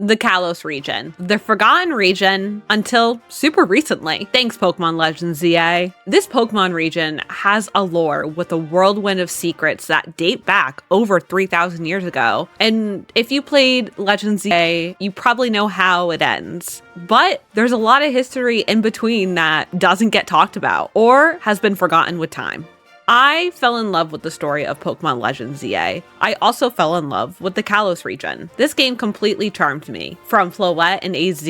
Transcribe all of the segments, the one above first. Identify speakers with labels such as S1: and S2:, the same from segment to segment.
S1: the Kalos region, the forgotten region until super recently. Thanks, Pokemon Legends ZA. This Pokemon region has a lore with a whirlwind of secrets that date back over 3,000 years ago. And if you played Legends ZA, you probably know how it ends. But there's a lot of history in between that doesn't get talked about or has been forgotten with time. I fell in love with the story of Pokemon Legends ZA. I also fell in love with the Kalos region. This game completely charmed me. From Floette and AZ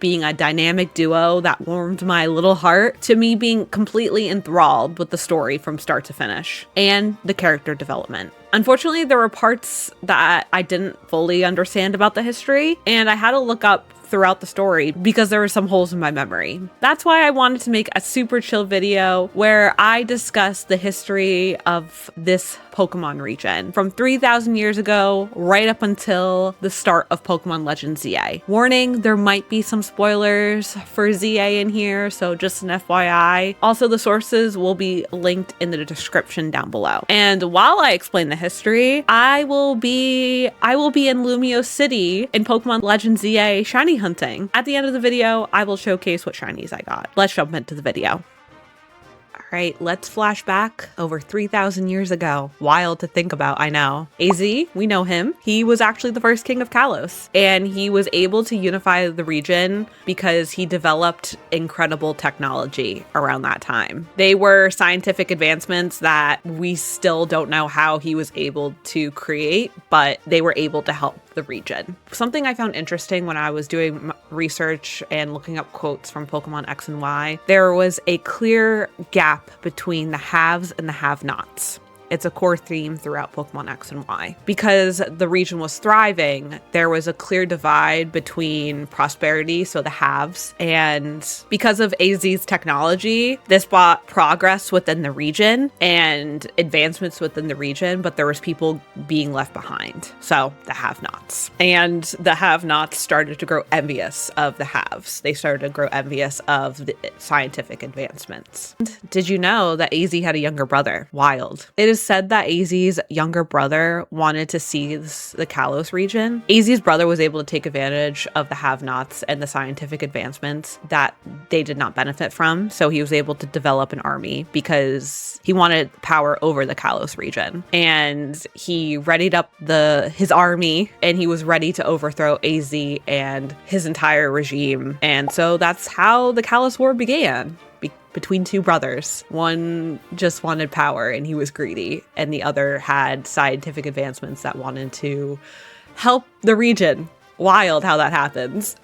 S1: being a dynamic duo that warmed my little heart, to me being completely enthralled with the story from start to finish, and the character development. Unfortunately, there were parts that I didn't fully understand about the history, and I had to look up throughout the story because there were some holes in my memory. That's why I wanted to make a super chill video where I discuss the history of this Pokemon region from 3,000 years ago right up until the start of Pokemon Legends ZA. Warning, there might be some spoilers for ZA in here, so just an FYI. Also, the sources will be linked in the description down below. And while I explain the history, I will be in Lumio City in Pokemon Legends ZA shiny hunting. At the end of the video, I will showcase what shinies I got. Let's jump into the video. Right, let's flash back over 3,000 years ago. Wild to think about, I know. AZ, we know him. He was actually the first king of Kalos, and he was able to unify the region because he developed incredible technology around that time. They were scientific advancements that we still don't know how he was able to create, but they were able to help the region. Something I found interesting when I was doing research and looking up quotes from Pokemon X and Y, there was a clear gap between the haves and the have-nots. It's a core theme throughout Pokemon X and Y. Because the region was thriving, there was a clear divide between prosperity, so the haves, and because of AZ's technology, this brought progress within the region and advancements within the region, but there was people being left behind, so the have-nots. And the have-nots started to grow envious of the haves. They started to grow envious of the scientific advancements. Did you know that AZ had a younger brother? Wild. It is said that AZ's younger brother wanted to seize the Kalos region. AZ's brother was able to take advantage of the have-nots and the scientific advancements that they did not benefit from, so he was able to develop an army because he wanted power over the Kalos region. And he readied up his army, and he was ready to overthrow AZ and his entire regime. And so that's how the Kalos War began. Between two brothers. One just wanted power and he was greedy, and the other had scientific advancements that wanted to help the region. Wild how that happens.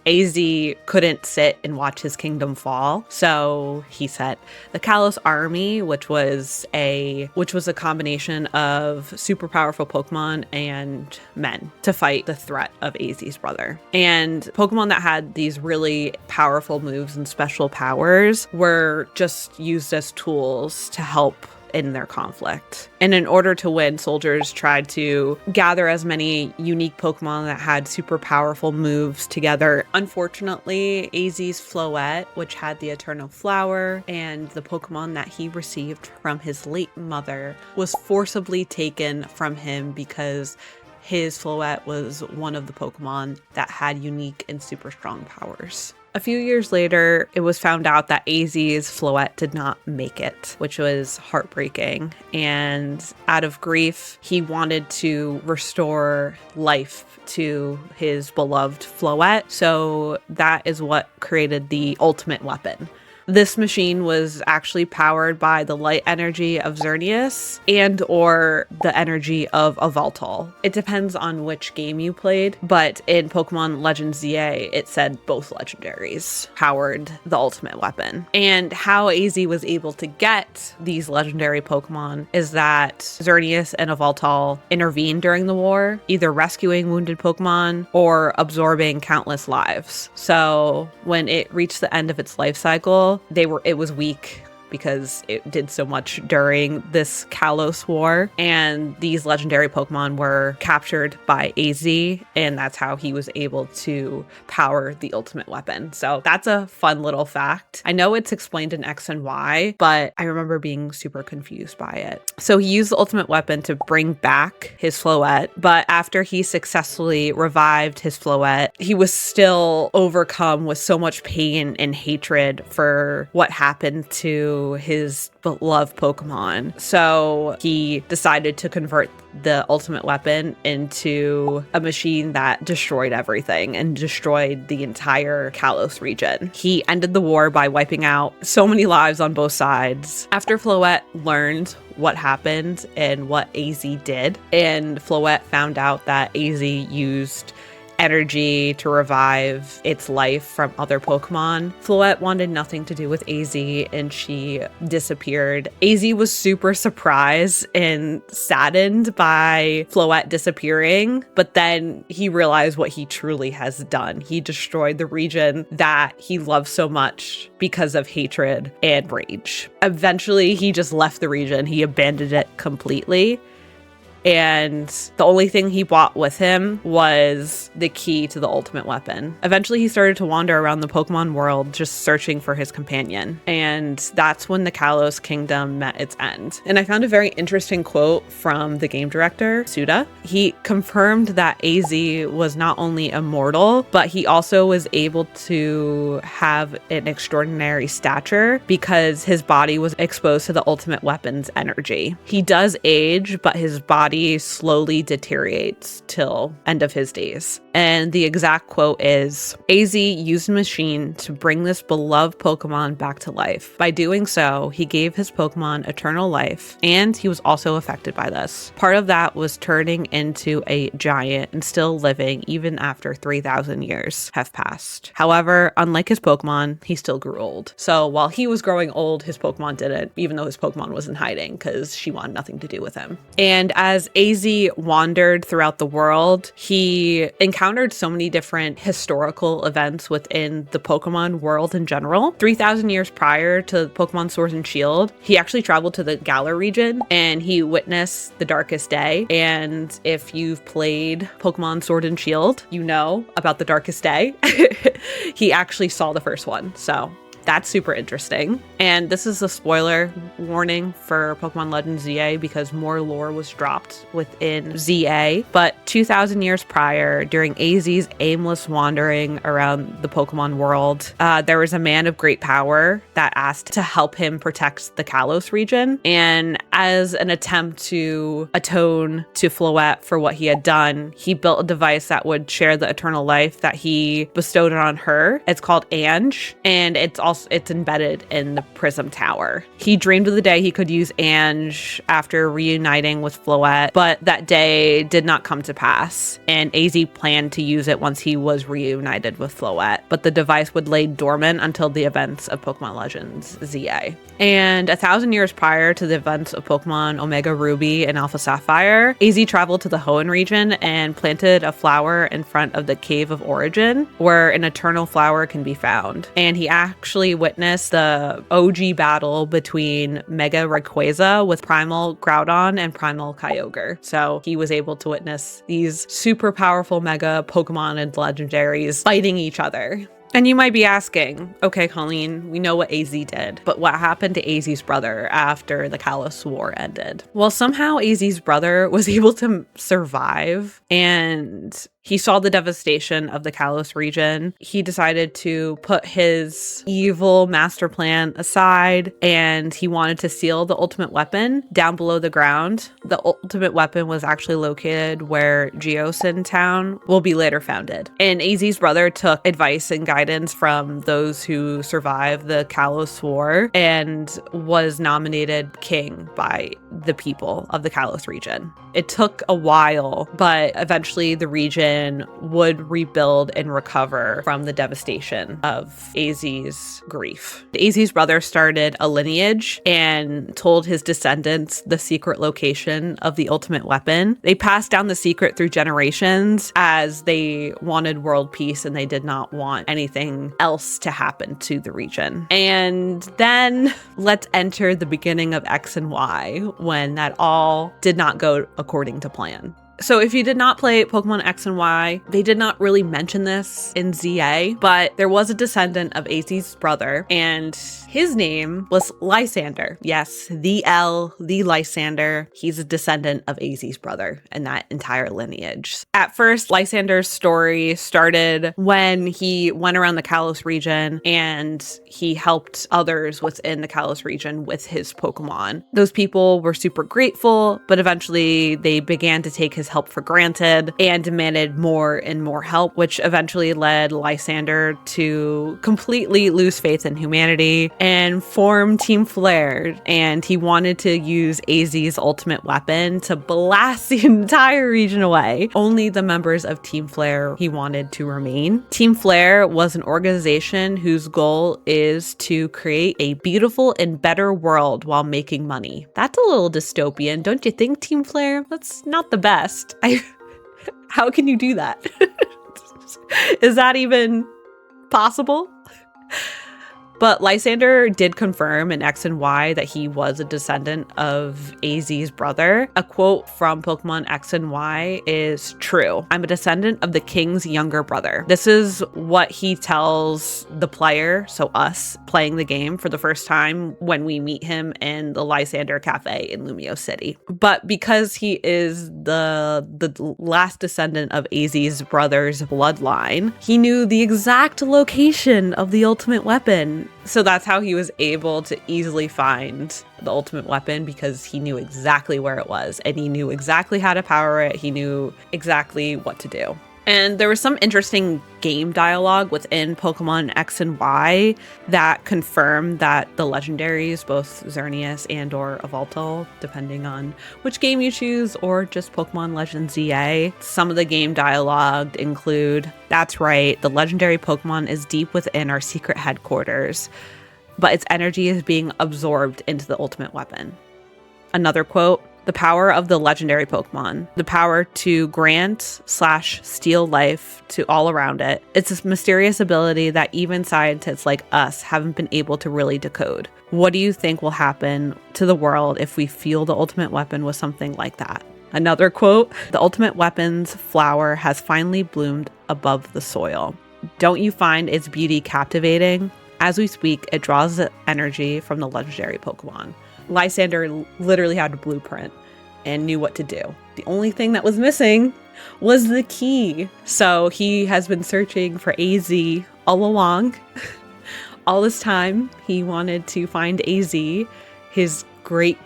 S1: AZ couldn't sit and watch his kingdom fall, so he set the Kalos army, which was a combination of super powerful Pokemon and men, to fight the threat of AZ's brother. And Pokemon that had these really powerful moves and special powers were just used as tools to help in their conflict. And in order to win, soldiers tried to gather as many unique Pokemon that had super powerful moves together. Unfortunately, AZ's Floette, which had the Eternal Flower, and the Pokemon that he received from his late mother, was forcibly taken from him because his Floette was one of the Pokemon that had unique and super strong powers. A few years later, it was found out that AZ's Floette did not make it, which was heartbreaking. And out of grief, he wanted to restore life to his beloved Floette. So that is what created the ultimate weapon. This machine was actually powered by the light energy of Xerneas and or the energy of Yveltal. It depends on which game you played, but in Pokemon Legends ZA, it said both legendaries powered the ultimate weapon. And how AZ was able to get these legendary Pokemon is that Xerneas and Yveltal intervened during the war, either rescuing wounded Pokemon or absorbing countless lives. So when it reached the end of its life cycle, it was weak because it did so much during this Kalos war. And these legendary Pokemon were captured by AZ, and that's how he was able to power the ultimate weapon. So that's a fun little fact. I know it's explained in X and Y, but I remember being super confused by it. So he used the ultimate weapon to bring back his Floette, but after he successfully revived his Floette, he was still overcome with so much pain and hatred for what happened to his beloved Pokemon. So he decided to convert the ultimate weapon into a machine that destroyed everything and destroyed the entire Kalos region. He ended the war by wiping out so many lives on both sides. After Floette learned what happened and what AZ did, and Floette found out that AZ used energy to revive its life from other Pokemon, Floette wanted nothing to do with AZ and she disappeared. AZ was super surprised and saddened by Floette disappearing, but then he realized what he truly has done. He destroyed the region that he loved so much because of hatred and rage. Eventually, he just left the region. He abandoned it completely. And the only thing he brought with him was the key to the ultimate weapon. Eventually, he started to wander around the Pokemon world just searching for his companion. And that's when the Kalos Kingdom met its end. And I found a very interesting quote from the game director, Suda. He confirmed that AZ was not only immortal, but he also was able to have an extraordinary stature because his body was exposed to the ultimate weapon's energy. He does age, but his body slowly deteriorates till end of his days. And the exact quote is, AZ used a machine to bring this beloved Pokemon back to life. By doing so, he gave his Pokemon eternal life, and he was also affected by this. Part of that was turning into a giant and still living even after 3,000 years have passed. However, unlike his Pokemon, he still grew old. So while he was growing old, his Pokemon didn't, even though his Pokemon was in hiding because she wanted nothing to do with him. And as AZ wandered throughout the world, he encountered so many different historical events within the Pokemon world in general. 3,000 years prior to Pokemon Sword and Shield, he actually traveled to the Galar region and he witnessed the Darkest Day. And if you've played Pokemon Sword and Shield, you know about the Darkest Day. He actually saw the first one. So that's super interesting. And this is a spoiler warning for Pokemon Legends ZA because more lore was dropped within ZA. But 2,000 years prior, during AZ's aimless wandering around the Pokemon world, there was a man of great power that asked to help him protect the Kalos region. And as an attempt to atone to Floette for what he had done, he built a device that would share the eternal life that he bestowed on her. It's called Ange, and it's embedded in the Prism Tower. He dreamed of the day he could use Ange after reuniting with Floette, but that day did not come to pass, and AZ planned to use it once he was reunited with Floette, but the device would lay dormant until the events of Pokemon Legends ZA. And 1,000 years prior to the events of Pokemon Omega Ruby and Alpha Sapphire, AZ traveled to the Hoenn region and planted a flower in front of the Cave of Origin, where an eternal flower can be found. And he actually witnessed the OG battle between Mega Rayquaza with Primal Groudon and Primal Kyogre. So he was able to witness these super powerful Mega Pokemon and legendaries fighting each other. And you might be asking, okay, Colleen, we know what AZ did, but what happened to AZ's brother after the Kalos War ended? Well, somehow AZ's brother was able to survive, and he saw the devastation of the Kalos region. He decided to put his evil master plan aside, and he wanted to seal the ultimate weapon down below the ground. The ultimate weapon was actually located where Geosin Town will be later founded. And AZ's brother took advice and guidance from those who survived the Kalos War and was nominated king by the people of the Kalos region. It took a while, but eventually the region weapon would rebuild and recover from the devastation of AZ's grief. AZ's brother started a lineage and told his descendants the secret location of the ultimate weapon. They passed down the secret through generations as they wanted world peace and they did not want anything else to happen to the region. And then let's enter the beginning of X and Y, when that all did not go according to plan. So if you did not play Pokemon X and Y, they did not really mention this in ZA, but there was a descendant of AZ's brother, and his name was Lysandre. Yes, the Lysandre. He's a descendant of AZ's brother and that entire lineage. At first, Lysandre's story started when he went around the Kalos region and he helped others within the Kalos region with his Pokemon. Those people were super grateful, but eventually they began to take his help for granted and demanded more and more help, which eventually led Lysandre to completely lose faith in humanity and form Team Flare. And he wanted to use AZ's ultimate weapon to blast the entire region away. Only the members of Team Flare he wanted to remain. Team Flare was an organization whose goal is to create a beautiful and better world while making money. That's a little dystopian, don't you think, Team Flare? That's not the best. How can you do that? Is that even possible? But Lysandre did confirm in X and Y that he was a descendant of AZ's brother. A quote from Pokemon X and Y is true. I'm a descendant of the king's younger brother. This is what he tells the player, so us, playing the game for the first time when we meet him in the Lysandre Cafe in Lumio City. But because he is the last descendant of AZ's brother's bloodline, he knew the exact location of the ultimate weapon. So that's how he was able to easily find the ultimate weapon, because he knew exactly where it was and he knew exactly how to power it. He knew exactly what to do. And there was some interesting game dialogue within Pokemon X and Y that confirmed that the legendaries, both Xerneas and or Yveltal, depending on which game you choose, or just Pokemon Legends ZA. Some of the game dialogue include, that's right, the legendary Pokemon is deep within our secret headquarters, but its energy is being absorbed into the ultimate weapon. Another quote, the power of the legendary Pokemon, the power to grant/steal life to all around it. It's this mysterious ability that even scientists like us haven't been able to really decode. What do you think will happen to the world if we fuel the ultimate weapon with something like that? Another quote, the ultimate weapon's flower has finally bloomed above the soil. Don't you find its beauty captivating? As we speak, it draws the energy from the legendary Pokemon. Lysandre literally had a blueprint and knew what to do. The only thing that was missing was the key. So he has been searching for AZ all along. All this time, he wanted to find AZ, his great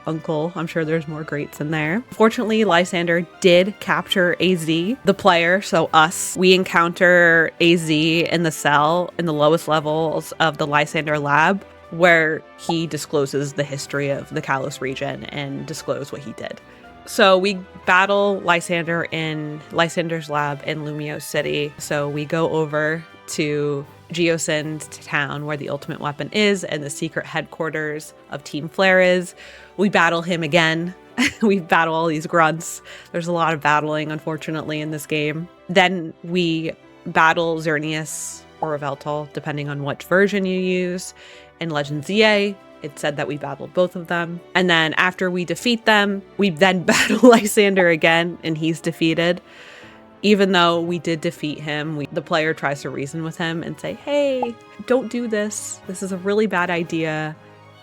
S1: uncle. I'm sure there's more greats in there. Fortunately, Lysandre did capture AZ, the player, so us. We encounter AZ in the cell in the lowest levels of the Lysandre lab, where he discloses the history of the Kalos region and disclose what he did. So we battle Lysandre in Lysandre's lab in Lumio City. So we go over to Geosend town, where the ultimate weapon is and the secret headquarters of Team Flare is. We battle him again. We battle all these grunts. There's a lot of battling, unfortunately, in this game. Then we battle Xerneas or Yveltal, depending on which version you use. In Legends ZA, it said that we battled both of them. And then after we defeat them, we then battle Lysandre again, and he's defeated. Even though we did defeat him, the player tries to reason with him and say, hey, don't do this. This is a really bad idea.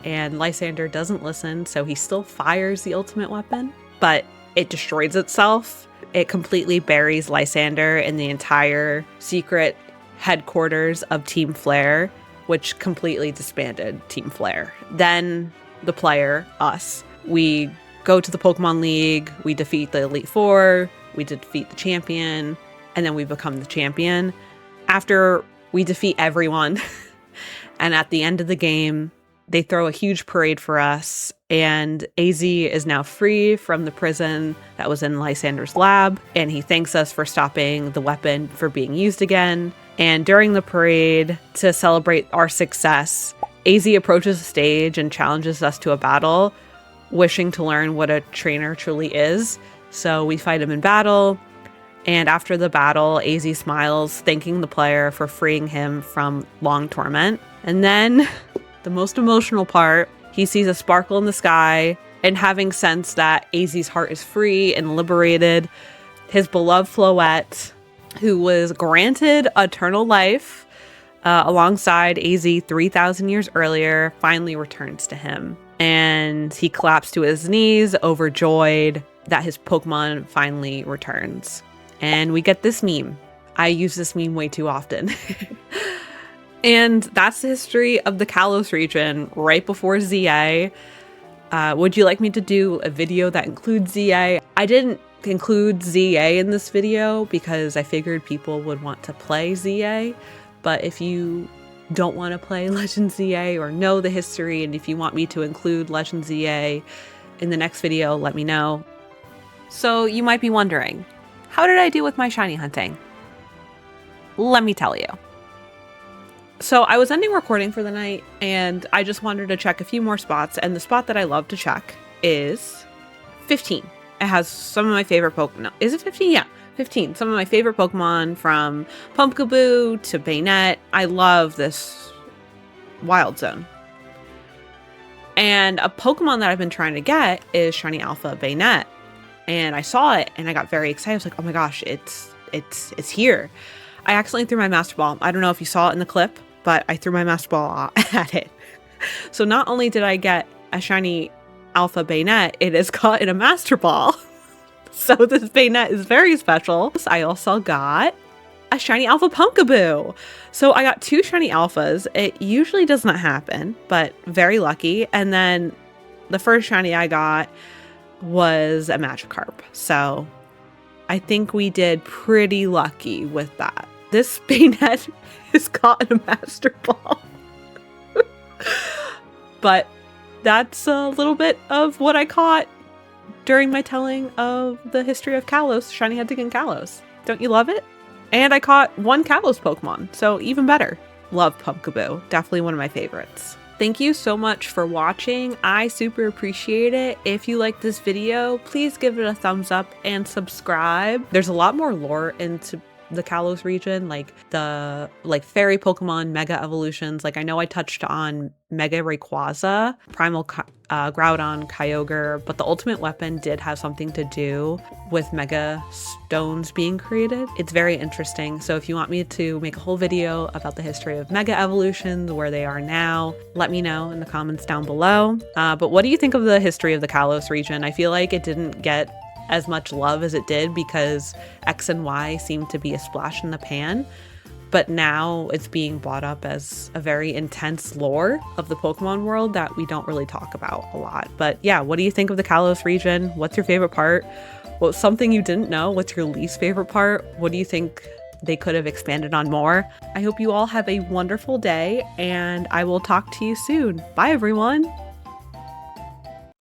S1: And Lysandre doesn't listen, so he still fires the ultimate weapon, but it destroys itself. It completely buries Lysandre in the entire secret headquarters of Team Flare, which completely disbanded Team Flare. Then the player, us, we go to the Pokemon League, we defeat the Elite Four, we defeat the champion, and then we become the champion. After we defeat everyone, and at the end of the game, They throw a huge parade for us, and AZ is now free from the prison that was in Lysandre's lab, and he thanks us for stopping the weapon for being used again. And during the parade, to celebrate our success, AZ approaches the stage and challenges us to a battle, wishing to learn what a trainer truly is. So we fight him in battle, and after the battle, AZ smiles, thanking the player for freeing him from long torment. And then the most emotional part, he sees a sparkle in the sky, and having sensed that AZ's heart is free and liberated, his beloved Floette, who was granted eternal life alongside AZ 3,000 years earlier, finally returns to him. And he claps to his knees, overjoyed that his Pokemon finally returns. And we get this meme. I use this meme way too often. And that's the history of the Kalos region right before ZA. Would you like me to do a video that includes ZA? I didn't include ZA in this video because I figured people would want to play ZA. But if you don't want to play Legend ZA or know the history, and if you want me to include Legend ZA in the next video, let me know. So you might be wondering, how did I do with my shiny hunting? Let me tell you. So I was ending recording for the night, and I just wanted to check a few more spots, and the spot that I love to check is 15. It has some of my favorite Pokemon. No, is it 15? Yeah, 15. Some of my favorite Pokemon, from Pumpkaboo to Bayonet. I love this wild zone. And a Pokemon that I've been trying to get is Shiny Alpha Bayonet. And I saw it, and I got very excited. I was like, oh my gosh, it's here. I accidentally threw my Master Ball. I don't know if you saw it in the clip, but I threw my Master Ball at it. So not only did I get a Shiny Alpha Bayonet, it is caught in a Master Ball. So this Bayonet is very special. I also got a Shiny Alpha Pumpkaboo. So I got 2 Shiny Alphas. It usually does not happen, but very lucky. And then the first Shiny I got was a Magikarp. So I think we did pretty lucky with that. This Bayonet is caught in a Master Ball. But that's a little bit of what I caught during my telling of the history of Kalos, Shiny Hunting in Kalos. Don't you love it? And I caught 1 Kalos Pokemon, so even better. Love Pumpkaboo. Definitely one of my favorites. Thank you so much for watching. I super appreciate it. If you like this video, please give it a thumbs up and subscribe. There's a lot more lore into the Kalos region, like the fairy Pokemon mega evolutions. Like I know I touched on Mega Rayquaza, Primal Groudon, Kyogre, but the ultimate weapon did have something to do with Mega Stones being created. It's very interesting. So if you want me to make a whole video about the history of Mega Evolutions, where they are now, let me know in the comments down below. But what do you think of the history of the Kalos region? I feel like it didn't get as much love as it did because X and Y seemed to be a splash in the pan, but now it's being brought up as a very intense lore of the Pokemon world that we don't really talk about a lot. But yeah, what do you think of the Kalos region? What's your favorite part? What's something you didn't know? What's your least favorite part? What do you think they could have expanded on more? I hope you all have a wonderful day, and I will talk to you soon. Bye everyone.